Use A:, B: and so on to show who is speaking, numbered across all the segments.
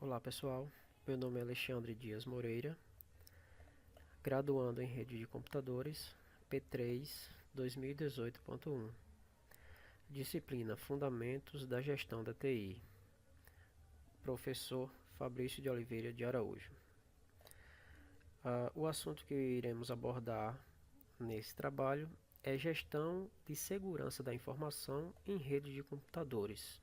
A: Olá pessoal, meu nome é Alexandre Dias Moreira, graduando em Rede de Computadores, P3 2018.1, disciplina Fundamentos da Gestão da TI, professor Fabrício de Oliveira de Araújo. O assunto que iremos abordar nesse trabalho é gestão de segurança da informação em rede de computadores.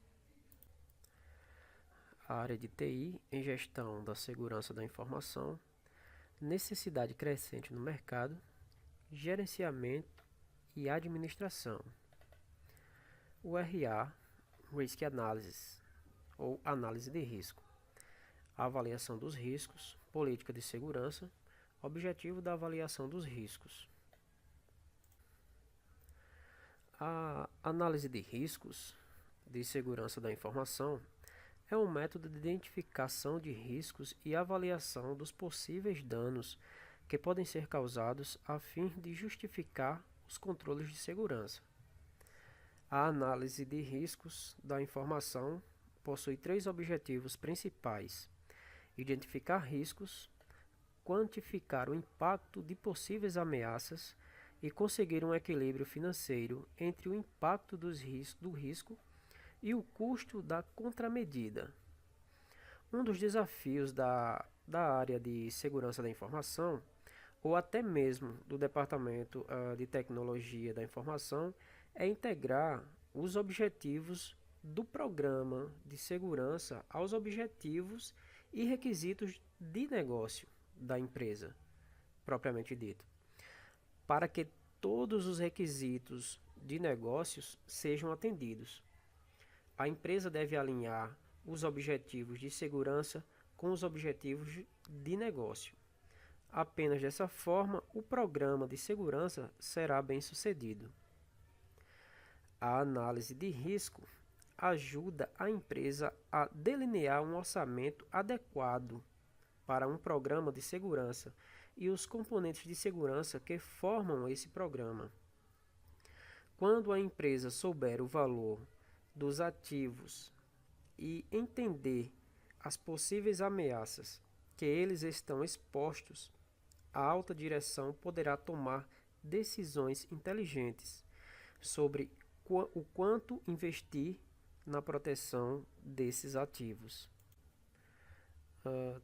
A: A área de TI em gestão da segurança da informação, necessidade crescente no mercado, gerenciamento e administração. O RA, Risk Analysis, ou análise de risco. A avaliação dos riscos, política de segurança, objetivo da avaliação dos riscos. A análise de riscos de segurança da informação é um método de identificação de riscos e avaliação dos possíveis danos que podem ser causados a fim de justificar os controles de segurança. A análise de riscos da informação possui três objetivos principais: identificar riscos, quantificar o impacto de possíveis ameaças e conseguir um equilíbrio financeiro entre o impacto do risco e o custo da contramedida. Um dos desafios da área de segurança da informação, ou até mesmo do Departamento de Tecnologia da Informação, é integrar os objetivos do programa de segurança aos objetivos e requisitos de negócio da empresa, propriamente dito, para que todos os requisitos de negócios sejam atendidos. A empresa deve alinhar os objetivos de segurança com os objetivos de negócio. Apenas dessa forma, o programa de segurança será bem sucedido. A análise de risco ajuda a empresa a delinear um orçamento adequado para um programa de segurança e os componentes de segurança que formam esse programa. Quando a empresa souber o valor dos ativos e entender as possíveis ameaças que eles estão expostos, a alta direção poderá tomar decisões inteligentes sobre o quanto investir na proteção desses ativos.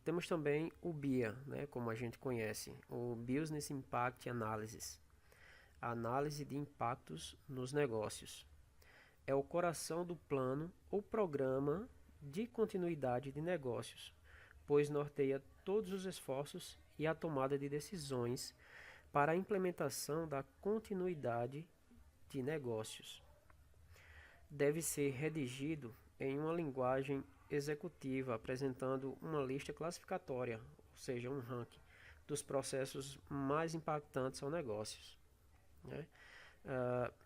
A: Temos também o BIA, como a gente conhece, o Business Impact Analysis, a análise de impactos nos negócios. É o coração do plano ou programa de continuidade de negócios, pois norteia todos os esforços e a tomada de decisões para a implementação da continuidade de negócios. Deve ser redigido em uma linguagem executiva, apresentando uma lista classificatória, ou seja, um ranking, dos processos mais impactantes ao negócio.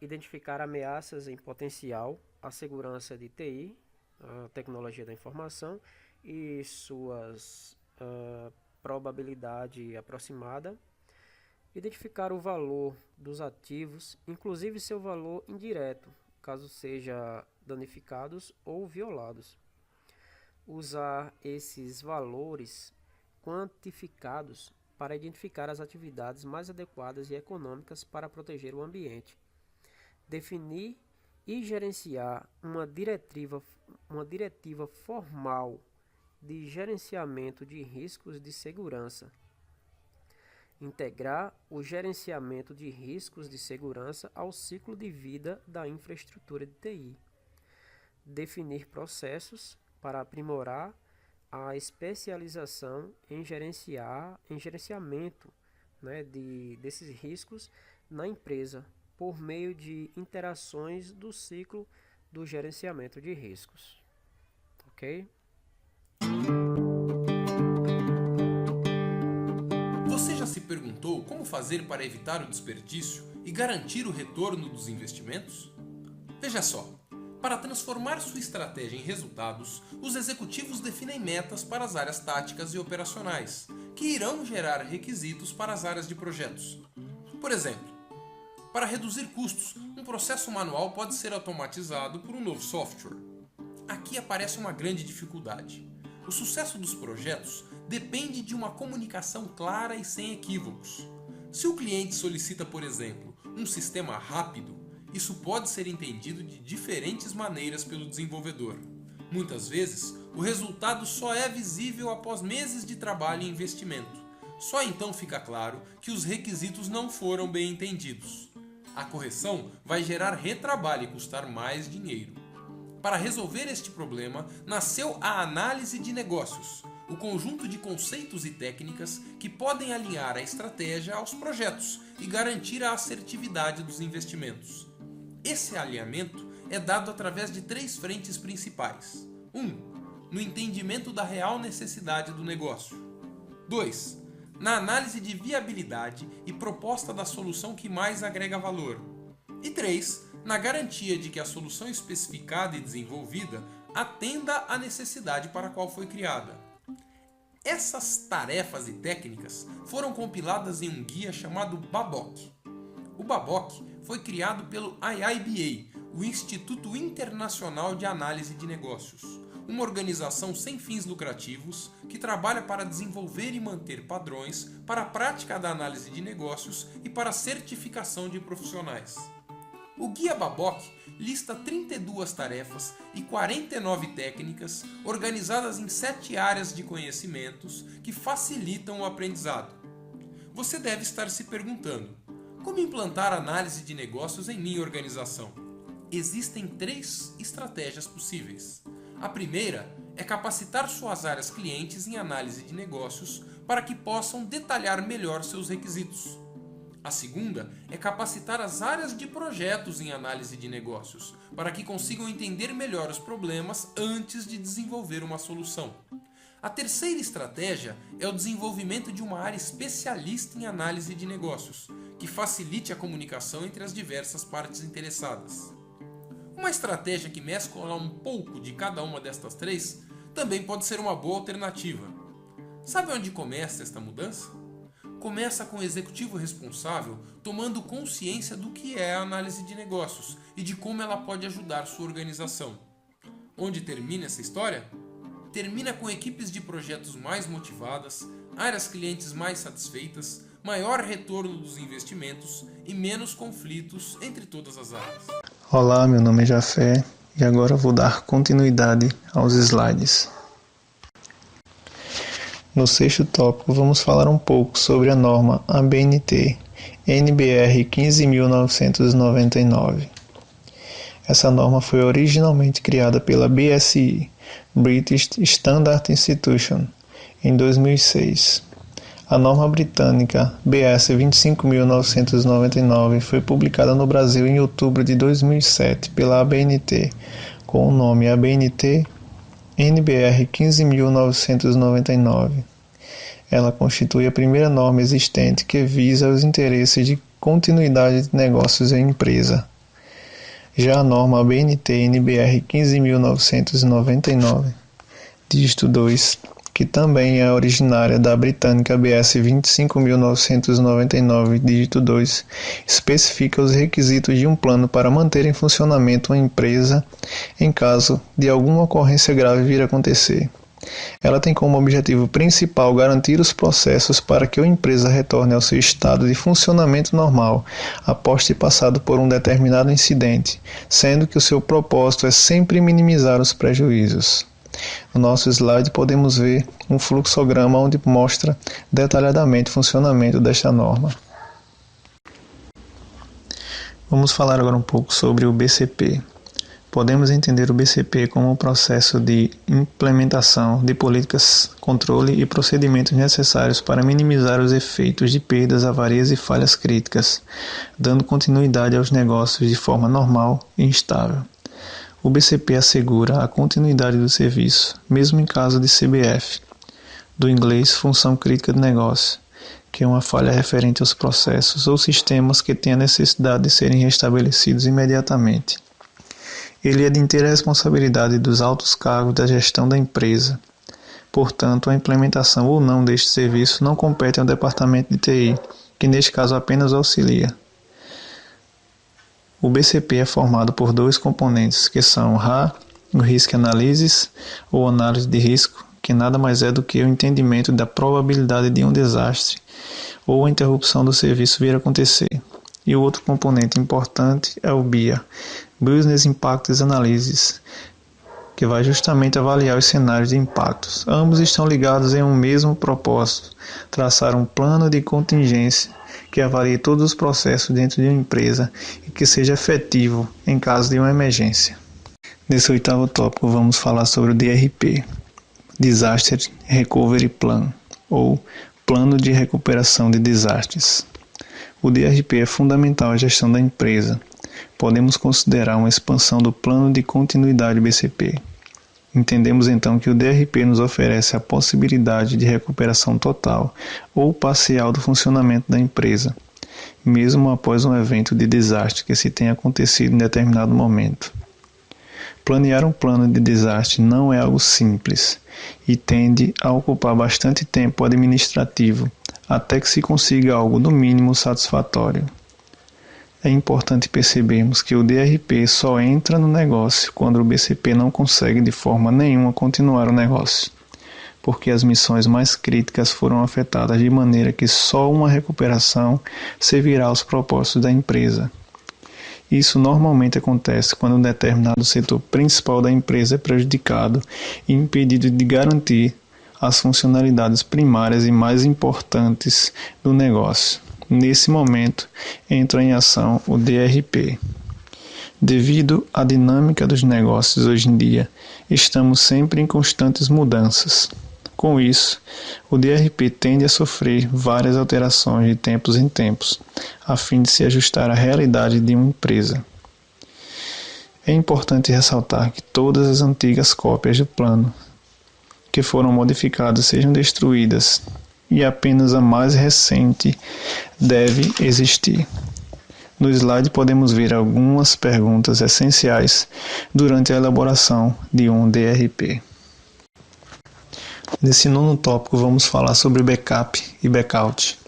A: Identificar ameaças em potencial à segurança de TI, a tecnologia da informação, e suas probabilidade aproximada. Identificar o valor dos ativos, inclusive seu valor indireto, caso seja danificados ou violados. Usar esses valores quantificados para identificar as atividades mais adequadas e econômicas para proteger o ambiente. Definir e gerenciar uma diretiva formal de gerenciamento de riscos de segurança. Integrar o gerenciamento de riscos de segurança ao ciclo de vida da infraestrutura de TI. Definir processos para aprimorar a especialização em gerenciamento desses riscos na empresa, por meio de interações do ciclo do gerenciamento de riscos. Ok?
B: Você já se perguntou como fazer para evitar o desperdício e garantir o retorno dos investimentos? Veja só. Para transformar sua estratégia em resultados, os executivos definem metas para as áreas táticas e operacionais, que irão gerar requisitos para as áreas de projetos. Por exemplo, para reduzir custos, um processo manual pode ser automatizado por um novo software. Aqui aparece uma grande dificuldade. O sucesso dos projetos depende de uma comunicação clara e sem equívocos. Se o cliente solicita, por exemplo, um sistema rápido, isso pode ser entendido de diferentes maneiras pelo desenvolvedor. Muitas vezes, o resultado só é visível após meses de trabalho e investimento. Só então fica claro que os requisitos não foram bem entendidos. A correção vai gerar retrabalho e custar mais dinheiro. Para resolver este problema, nasceu a análise de negócios, o conjunto de conceitos e técnicas que podem alinhar a estratégia aos projetos e garantir a assertividade dos investimentos. Esse alinhamento é dado através de 3 frentes principais. 1. No entendimento da real necessidade do negócio. 2. Na análise de viabilidade e proposta da solução que mais agrega valor. E 3. Na garantia de que a solução especificada e desenvolvida atenda à necessidade para a qual foi criada. Essas tarefas e técnicas foram compiladas em um guia chamado BABOK. O BABOK foi criado pelo IIBA, o Instituto Internacional de Análise de Negócios, uma organização sem fins lucrativos que trabalha para desenvolver e manter padrões para a prática da análise de negócios e para a certificação de profissionais. O Guia BABOK lista 32 tarefas e 49 técnicas organizadas em 7 áreas de conhecimentos que facilitam o aprendizado. Você deve estar se perguntando: como implantar análise de negócios em minha organização? Existem 3 estratégias possíveis. A primeira é capacitar suas áreas clientes em análise de negócios para que possam detalhar melhor seus requisitos. A segunda é capacitar as áreas de projetos em análise de negócios, para que consigam entender melhor os problemas antes de desenvolver uma solução. A terceira estratégia é o desenvolvimento de uma área especialista em análise de negócios, que facilite a comunicação entre as diversas partes interessadas. Uma estratégia que mescla um pouco de cada uma destas 3 também pode ser uma boa alternativa. Sabe onde começa esta mudança? Começa com o executivo responsável tomando consciência do que é a análise de negócios e de como ela pode ajudar sua organização. Onde termina essa história? Termina com equipes de projetos mais motivadas, áreas clientes mais satisfeitas, maior retorno dos investimentos e menos conflitos entre todas as áreas.
C: Olá, meu nome é Jafé e agora vou dar continuidade aos slides. No 6º tópico, vamos falar um pouco sobre a norma ABNT NBR 15.999. Essa norma foi originalmente criada pela BSI, British Standard Institution, em 2006. A norma britânica BS 25.999 foi publicada no Brasil em outubro de 2007 pela ABNT, com o nome ABNT NBR 15.999. Ela constitui a primeira norma existente que visa os interesses de continuidade de negócios em empresa. Já a norma ABNT NBR 15.999, dígito 2, que também é originária da britânica BS 25.999, dígito 2, especifica os requisitos de um plano para manter em funcionamento uma empresa em caso de alguma ocorrência grave vir a acontecer. Ela tem como objetivo principal garantir os processos para que a empresa retorne ao seu estado de funcionamento normal após ter passado por um determinado incidente, sendo que o seu propósito é sempre minimizar os prejuízos. No nosso slide podemos ver um fluxograma onde mostra detalhadamente o funcionamento desta norma. Vamos falar agora um pouco sobre o BCP. Podemos entender o BCP como um processo de implementação de políticas, controle e procedimentos necessários para minimizar os efeitos de perdas, avarias e falhas críticas, dando continuidade aos negócios de forma normal e estável. O BCP assegura a continuidade do serviço, mesmo em caso de CBF, do inglês Função Crítica de Negócio, que é uma falha referente aos processos ou sistemas que têm a necessidade de serem restabelecidos imediatamente. Ele é de inteira responsabilidade dos altos cargos da gestão da empresa. Portanto, a implementação ou não deste serviço não compete ao departamento de TI, que neste caso apenas auxilia. O BCP é formado por 2 componentes, que são RA, o Risk Analysis, ou análise de risco, que nada mais é do que o entendimento da probabilidade de um desastre ou a interrupção do serviço vir a acontecer. E o outro componente importante é o BIA, Business Impact Analysis, que vai justamente avaliar os cenários de impactos. Ambos estão ligados em um mesmo propósito, traçar um plano de contingência que avalie todos os processos dentro de uma empresa e que seja efetivo em caso de uma emergência. Nesse 8º tópico vamos falar sobre o DRP, Disaster Recovery Plan, ou Plano de Recuperação de Desastres. O DRP é fundamental à gestão da empresa. Podemos considerar uma expansão do plano de continuidade BCP. Entendemos então que o DRP nos oferece a possibilidade de recuperação total ou parcial do funcionamento da empresa, mesmo após um evento de desastre que se tenha acontecido em determinado momento. Planear um plano de desastre não é algo simples e tende a ocupar bastante tempo administrativo até que se consiga algo no mínimo satisfatório. É importante percebermos que o DRP só entra no negócio quando o BCP não consegue de forma nenhuma continuar o negócio, porque as missões mais críticas foram afetadas de maneira que só uma recuperação servirá aos propósitos da empresa. Isso normalmente acontece quando um determinado setor principal da empresa é prejudicado e impedido de garantir as funcionalidades primárias e mais importantes do negócio. Nesse momento, entra em ação o DRP. Devido à dinâmica dos negócios hoje em dia, estamos sempre em constantes mudanças. Com isso, o DRP tende a sofrer várias alterações de tempos em tempos, a fim de se ajustar à realidade de uma empresa. É importante ressaltar que todas as antigas cópias do plano que foram modificadas sejam destruídas e apenas a mais recente deve existir. No slide podemos ver algumas perguntas essenciais durante a elaboração de um DRP. Nesse 9º tópico vamos falar sobre backup e backout.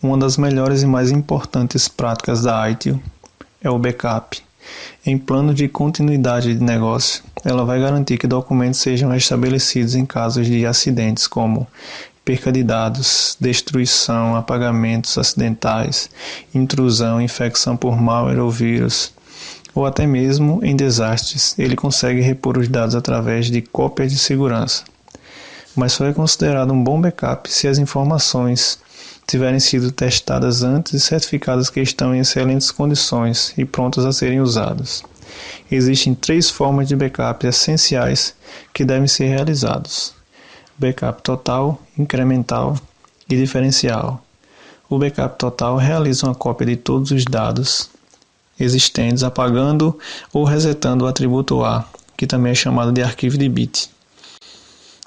C: Uma das melhores e mais importantes práticas da ITIL é o backup. Em plano de continuidade de negócio, ela vai garantir que documentos sejam restabelecidos em casos de acidentes como perca de dados, destruição, apagamentos acidentais, intrusão, infecção por malware ou vírus, ou até mesmo em desastres. Ele consegue repor os dados através de cópias de segurança. Mas só é considerado um bom backup se as informações tiverem sido testadas antes e certificadas que estão em excelentes condições e prontas a serem usadas. Existem 3 formas de backup essenciais que devem ser realizados: backup total, incremental e diferencial. O backup total realiza uma cópia de todos os dados existentes, apagando ou resetando o atributo A, que também é chamado de arquivo de bit.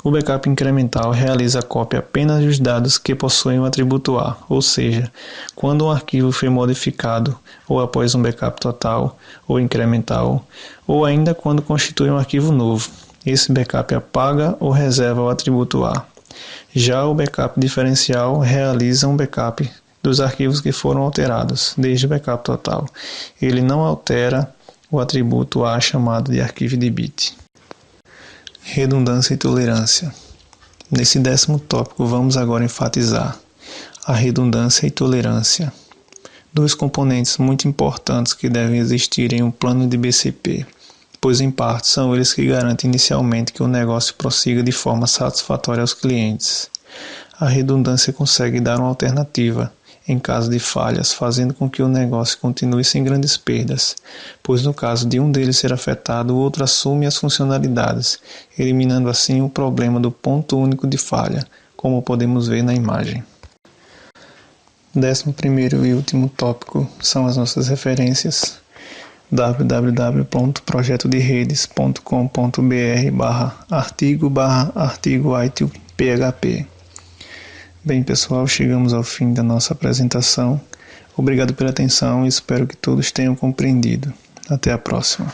C: O backup incremental realiza a cópia apenas dos dados que possuem o atributo A, ou seja, quando um arquivo foi modificado ou após um backup total ou incremental, ou ainda quando constitui um arquivo novo. Esse backup apaga ou reserva o atributo A. Já o backup diferencial realiza um backup dos arquivos que foram alterados, desde o backup total. Ele não altera o atributo A chamado de arquivo de bit. Redundância e tolerância. Nesse 10º tópico vamos agora enfatizar a redundância e tolerância, 2 componentes muito importantes que devem existir em um plano de BCP, pois em parte são eles que garantem inicialmente que o negócio prossiga de forma satisfatória aos clientes. A redundância consegue dar uma alternativa em caso de falhas, fazendo com que o negócio continue sem grandes perdas, pois no caso de um deles ser afetado, o outro assume as funcionalidades, eliminando assim o problema do ponto único de falha, como podemos ver na imagem. 11º e último tópico são as nossas referências: www.projetoderedes.com.br/artigo ITIL-PHP. Bem, pessoal, chegamos ao fim da nossa apresentação. Obrigado pela atenção e espero que todos tenham compreendido. Até a próxima.